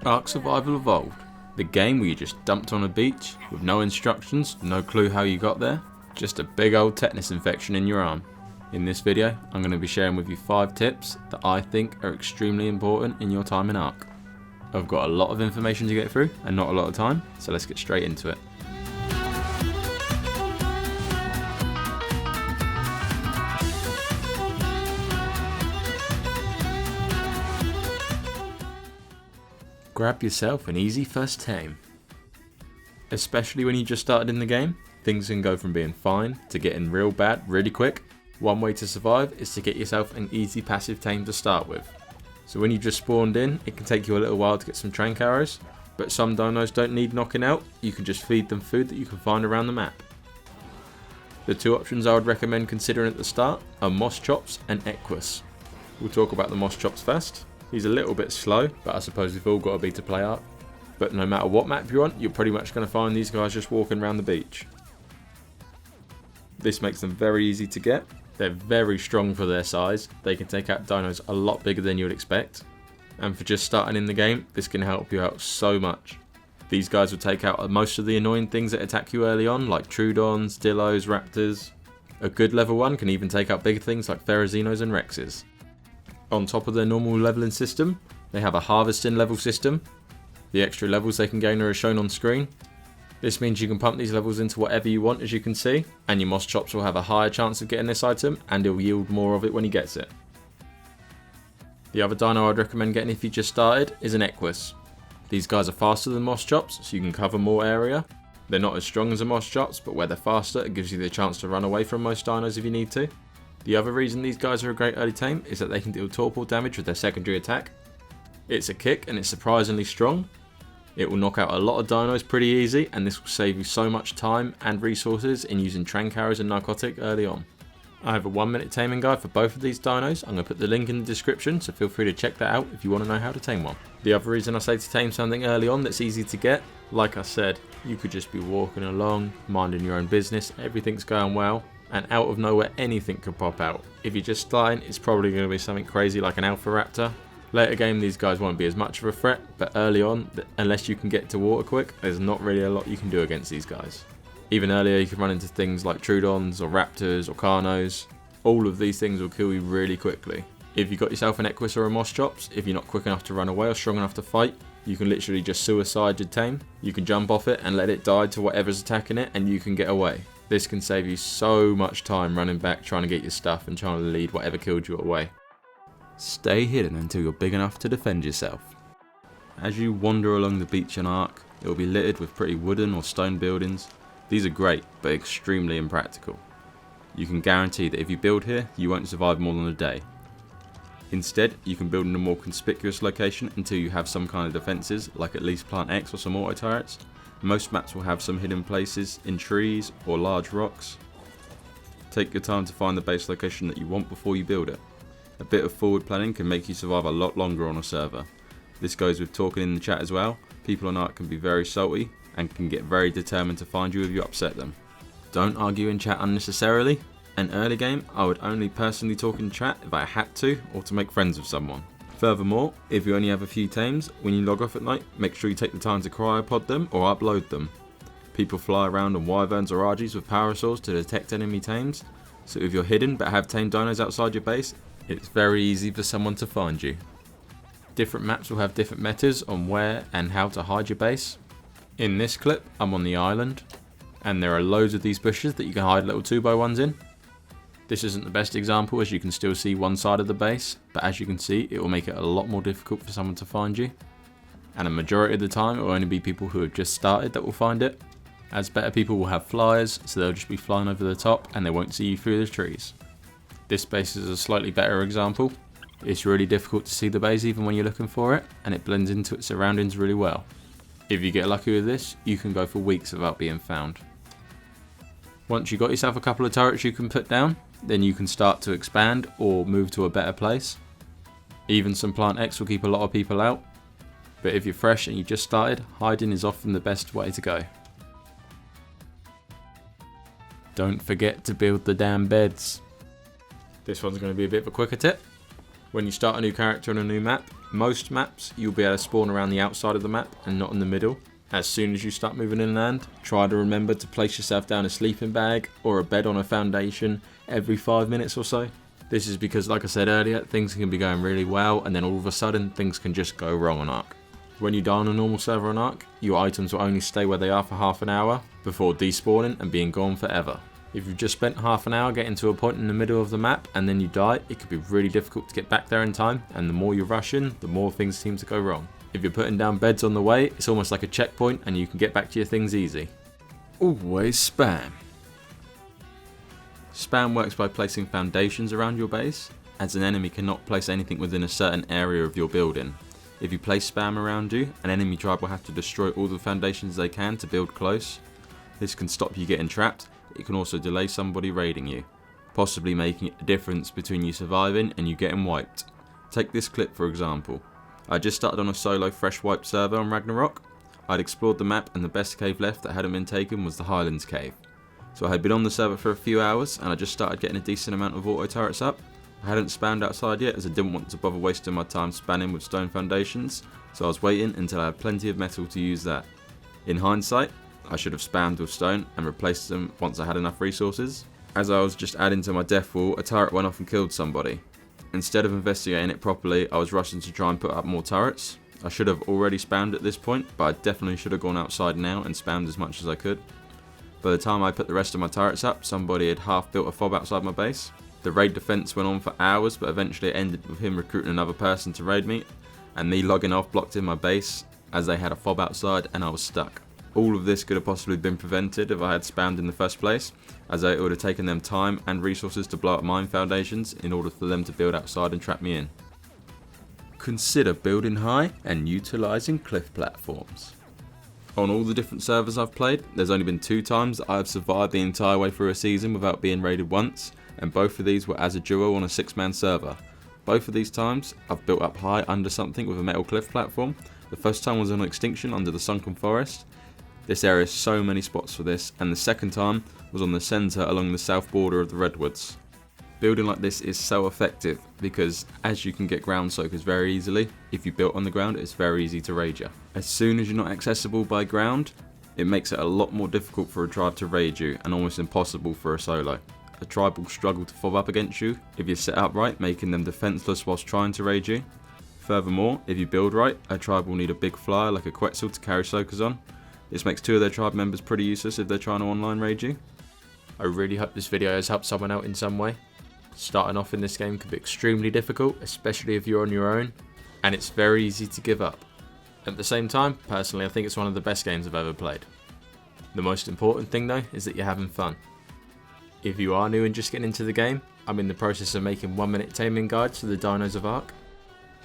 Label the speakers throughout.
Speaker 1: Ark Survival Evolved, the game where you just dumped on a beach with no instructions, no clue how you got there, just a big old tetanus infection in your arm. In this video, I'm going to be sharing with you 5 tips that I think are extremely important in your time in Ark. I've got a lot of information to get through and not a lot of time, so let's get straight into it. Grab yourself an easy first tame. Especially when you just started in the game, things can go from being fine to getting real bad really quick. One way to survive is to get yourself an easy passive tame to start with. So when you just spawned in, it can take you a little while to get some trank arrows, but some dinos don't need knocking out, you can just feed them food that you can find around the map. The 2 options I would recommend considering at the start are Moschops and Equus. We'll talk about the Moschops first. He's a little bit slow, but I suppose we've all got to be to play Ark. But no matter what map you're on, you're pretty much going to find these guys just walking around the beach. This makes them very easy to get. They're very strong for their size. They can take out dinos a lot bigger than you would expect. And for just starting in the game, this can help you out so much. These guys will take out most of the annoying things that attack you early on, like Troodons, Dillos, Raptors. A good level 1 can even take out bigger things like Therizinos and Rexes. On top of their normal leveling system, they have a harvesting level system. The extra levels they can gain are as shown on screen. This means you can pump these levels into whatever you want, as you can see, and your Moschops will have a higher chance of getting this item, and he'll yield more of it when he gets it. The other dino I'd recommend getting if you just started is an Equus. These guys are faster than Moschops, so you can cover more area. They're not as strong as the Moschops, but where they're faster, it gives you the chance to run away from most dinos if you need to. The other reason these guys are a great early tame is that they can deal torpor damage with their secondary attack. It's a kick and it's surprisingly strong. It will knock out a lot of dinos pretty easy, and this will save you so much time and resources in using trank arrows and narcotic early on. I have a 1-minute taming guide for both of these dinos. I'm going to put the link in the description, so feel free to check that out if you want to know how to tame one. The other reason I say to tame something early on that's easy to get, like I said, you could just be walking along, minding your own business, everything's going well, and out of nowhere anything could pop out. If you're just starting, it's probably going to be something crazy like an Alpha Raptor. Later game these guys won't be as much of a threat, but early on, unless you can get to water quick, there's not really a lot you can do against these guys. Even earlier you can run into things like Troodons or Raptors or Carnos. All of these things will kill you really quickly. If you got yourself an Equus or a Moschops, if you're not quick enough to run away or strong enough to fight, you can literally just suicide your tame. You can jump off it and let it die to whatever's attacking it, and you can get away. This can save you so much time running back trying to get your stuff and trying to lead whatever killed you away. Stay hidden until you're big enough to defend yourself. As you wander along the beach in Ark, it will be littered with pretty wooden or stone buildings. These are great, but extremely impractical. You can guarantee that if you build here, you won't survive more than a day. Instead, you can build in a more conspicuous location until you have some kind of defences, like at least Plant X or some auto turrets. Most maps will have some hidden places in trees or large rocks. Take your time to find the base location that you want before you build it. A bit of forward planning can make you survive a lot longer on a server. This goes with talking in the chat as well. People on Ark can be very salty and can get very determined to find you if you upset them. Don't argue in chat unnecessarily. In early game, I would only personally talk in chat if I had to or to make friends with someone. Furthermore, if you only have a few tames, when you log off at night, make sure you take the time to cryopod them or upload them. People fly around on wyverns or Argies with parasaurs to detect enemy tames, so if you're hidden but have tame dinos outside your base, it's very easy for someone to find you. Different maps will have different metas on where and how to hide your base. In this clip, I'm on the island, and there are loads of these bushes that you can hide little 2x1s in. This isn't the best example, as you can still see one side of the base, but as you can see, it will make it a lot more difficult for someone to find you. And a majority of the time, it will only be people who have just started that will find it, as better people will have flyers, so they'll just be flying over the top and they won't see you through the trees. This base is a slightly better example. It's really difficult to see the base even when you're looking for it, and it blends into its surroundings really well. If you get lucky with this, you can go for weeks without being found. Once you've got yourself a couple of turrets you can put down, then you can start to expand or move to a better place. Even some Plant X will keep a lot of people out, but if you're fresh and you just started, hiding is often the best way to go. Don't forget to build the damn beds. This one's going to be a bit of a quicker tip. When you start a new character on a new map, most maps you'll be able to spawn around the outside of the map and not in the middle. As soon as you start moving inland, try to remember to place yourself down a sleeping bag or a bed on a foundation every 5 minutes or so. This is because, like I said earlier, things can be going really well and then all of a sudden things can just go wrong on Ark. When you die on a normal server on Ark, your items will only stay where they are for half an hour before despawning and being gone forever. If you've just spent half an hour getting to a point in the middle of the map and then you die, it could be really difficult to get back there in time, and the more you rush in, the more things seem to go wrong. If you're putting down beds on the way, it's almost like a checkpoint and you can get back to your things easy. Always spam. Spam works by placing foundations around your base, as an enemy cannot place anything within a certain area of your building. If you place spam around you, an enemy tribe will have to destroy all the foundations they can to build close. This can stop you getting trapped. It can also delay somebody raiding you, possibly making it a difference between you surviving and you getting wiped. Take this clip for example. I just started on a solo fresh wiped server on Ragnarok. I'd explored the map and the best cave left that hadn't been taken was the Highlands cave. So I had been on the server for a few hours and I just started getting a decent amount of auto turrets up. I hadn't spammed outside yet as I didn't want to bother wasting my time spanning with stone foundations, so I was waiting until I had plenty of metal to use that. In hindsight, I should have spammed with stone and replaced them once I had enough resources. As I was just adding to my death wall, a turret went off and killed somebody. Instead of investigating it properly, I was rushing to try and put up more turrets. I should have already spammed at this point, but I definitely should have gone outside now and spammed as much as I could. By the time I put the rest of my turrets up, somebody had half built a fob outside my base. The raid defense went on for hours, but eventually it ended with him recruiting another person to raid me, and me logging off blocked in my base as they had a fob outside and I was stuck. All of this could have possibly been prevented if I had spammed in the first place, as it would have taken them time and resources to blow up mine foundations in order for them to build outside and trap me in. Consider building high and utilising cliff platforms. On all the different servers I've played, there's only been 2 times that I have survived the entire way through a season without being raided once, and both of these were as a duo on a 6-man server. Both of these times, I've built up high under something with a metal cliff platform. The first time was on Extinction under the Sunken Forest. This area has so many spots for this, and the second time was on the centre along the south border of the Redwoods. Building like this is so effective because as you can get ground soakers very easily, if you built on the ground it's very easy to raid you. As soon as you're not accessible by ground, it makes it a lot more difficult for a tribe to raid you and almost impossible for a solo. A tribe will struggle to fob up against you if you're set up right, making them defenceless whilst trying to raid you. Furthermore, if you build right, a tribe will need a big flyer like a Quetzal to carry soakers on. This makes 2 of their tribe members pretty useless if they're trying to online raid you. I really hope this video has helped someone out in some way. Starting off in this game can be extremely difficult, especially if you're on your own, and it's very easy to give up. At the same time, personally I think it's one of the best games I've ever played. The most important thing though is that you're having fun. If you are new and just getting into the game, I'm in the process of making 1-minute taming guides for the dinos of Ark.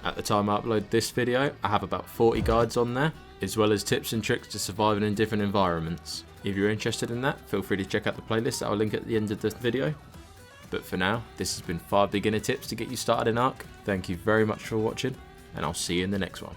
Speaker 1: At the time I upload this video, I have about 40 guides on there, as well as tips and tricks to surviving in different environments. If you're interested in that, feel free to check out the playlist that I'll link at the end of this video. But for now, this has been 5 beginner tips to get you started in Ark. Thank you very much for watching, and I'll see you in the next one.